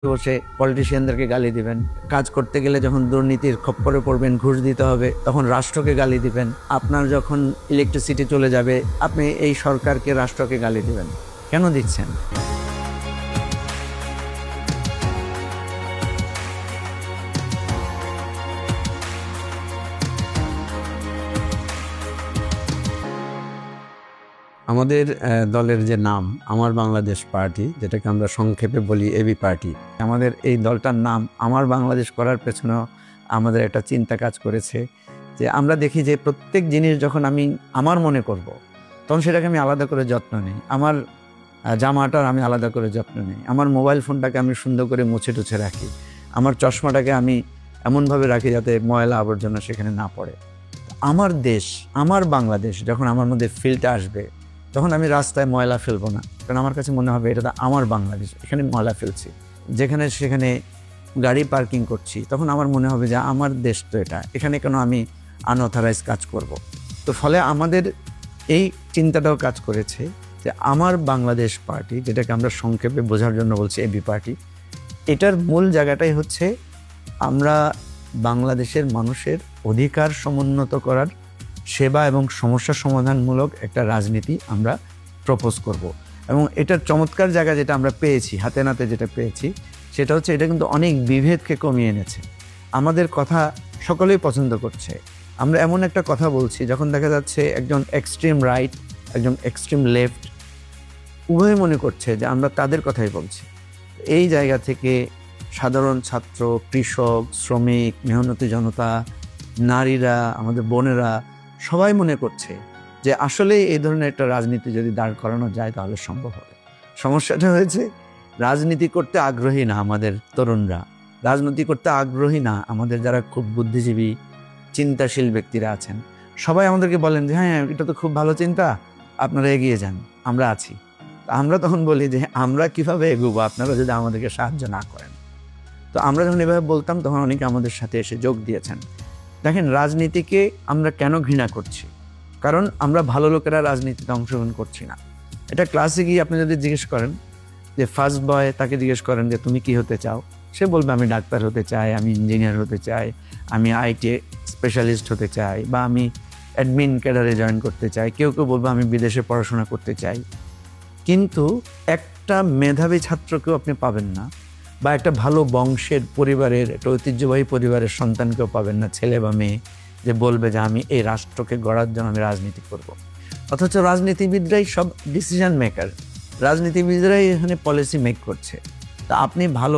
বসে পলিটিশিয়ানদেরকে গালি দিবেন, কাজ করতে গেলে যখন দুর্নীতির খপ্পরে পড়বেন, ঘুষ দিতে হবে, তখন রাষ্ট্রকে গালি দিবেন। আপনার যখন ইলেকট্রিসিটি চলে যাবে, আপনি এই সরকারকে, রাষ্ট্রকে গালি দিবেন। কেন দিচ্ছেন? আমাদের দলের যে নাম আমার বাংলাদেশ পার্টি, যেটাকে আমরা সংক্ষেপে বলি এবি পার্টি, আমাদের এই দলটার নাম আমার বাংলাদেশ করার পেছনে আমাদের একটা চিন্তা কাজ করেছে যে আমরা দেখি যে প্রত্যেক জিনিস যখন আমি আমার মনে করব, তখন সেটাকে আমি আলাদা করে যত্ন নিই। আমার জামাটার আমি আলাদা করে যত্ন নিই, আমার মোবাইল ফোনটাকে আমি সুন্দর করে মুছে টুছে রাখি, আমার চশমাটাকে আমি এমনভাবে রাখি যাতে ময়লা আবর্জনা সেখানে না পড়ে। আমার দেশ, আমার বাংলাদেশ যখন আমার মধ্যে ফিলটা আসবে, তখন আমি রাস্তায় ময়লা ফেলবো না, কারণ আমার কাছে মনে হবে এটা তো আমার বাংলাদেশ, এখানে ময়লা ফেলছি। যেখানে সেখানে গাড়ি পার্কিং করছি, তখন আমার মনে হবে যে আমার দেশ তো এটা, এখানে কেন আমি আনঅথরাইজ কাজ করব। তো ফলে আমাদের এই চিন্তাটাও কাজ করেছে যে আমার বাংলাদেশ পার্টি, যেটাকে আমরা সংক্ষেপে বোঝার জন্য বলছি এবি পার্টি, এটার মূল জায়গাটাই হচ্ছে আমরা বাংলাদেশের মানুষের অধিকার সমুন্নত করার, সেবা এবং সমস্যা সমাধানমূলক একটা রাজনীতি আমরা প্রপোজ করব। এবং এটার চমৎকার জায়গা যেটা আমরা পেয়েছি, হাতে নাতে যেটা পেয়েছি, সেটা হচ্ছে এটা কিন্তু অনেক বিভেদকে কমিয়ে এনেছে। আমাদের কথা সকলেই পছন্দ করছে। আমরা এমন একটা কথা বলছি যখন দেখা যাচ্ছে একজন এক্সট্রিম রাইট, একজন এক্সট্রিম লেফট উভয় মনে করছে যে আমরা তাদের কথাই বলছি। এই জায়গা থেকে সাধারণ ছাত্র, কৃষক, শ্রমিক, মেহনতি জনতা, নারীরা, আমাদের বোনেরা সবাই মনে করছে যে আসলে এই ধরনের একটা রাজনীতি যদি দাঁড় করানো যায় তাহলে সম্ভব হবে। সমস্যাটা হয়েছে রাজনীতি করতে আগ্রহী না আমাদের তরুণরা, রাজনীতি করতে আগ্রহী না আমাদের যারা খুব বুদ্ধিজীবী, চিন্তাশীল ব্যক্তিরা আছেন। সবাই আমাদেরকে বলেন যে হ্যাঁ, এটা তো খুব ভালো চিন্তা, আপনারা এগিয়ে যান, আমরা আছি। আমরা তখন বলি যে আমরা কিভাবে এগোবো আপনারা যদি আমাদেরকে সাহায্য না করেন। তো আমরা যখন এভাবে বলতাম, তখন অনেকে আমাদের সাথে এসে যোগ দিয়েছেন। দেখেন, রাজনীতিকে আমরা কেন ঘৃণা করছি? কারণ আমরা ভালো লোকেরা রাজনীতিতে অংশগ্রহণ করছি না। এটা ক্লাসে গিয়ে আপনি যদি জিজ্ঞেস করেন যে ফার্স্ট বয়, তাকে জিজ্ঞেস করেন যে তুমি কি হতে চাও, সে বলবে আমি ডাক্তার হতে চাই, আমি ইঞ্জিনিয়ার হতে চাই, আমি আইটি স্পেশালিস্ট হতে চাই, বা আমি অ্যাডমিন ক্যাডারে জয়েন করতে চাই। কেউ কেউ বলবে আমি বিদেশে পড়াশোনা করতে চাই। কিন্তু একটা মেধাবী ছাত্রকেও আপনি পাবেন না, বা একটা ভালো বংশের পরিবারের, একটা ঐতিহ্যবাহী পরিবারের সন্তানকেও পাবেন না, ছেলে বা মেয়ে, যে বলবে যে আমি এই রাষ্ট্রকে গড়ার জন্য আমি রাজনীতি করব। অথচ রাজনীতিবিদরাই সব ডিসিশন মেকার, রাজনীতিবিদরাই এখানে পলিসি মেক করছে। তা আপনি ভালো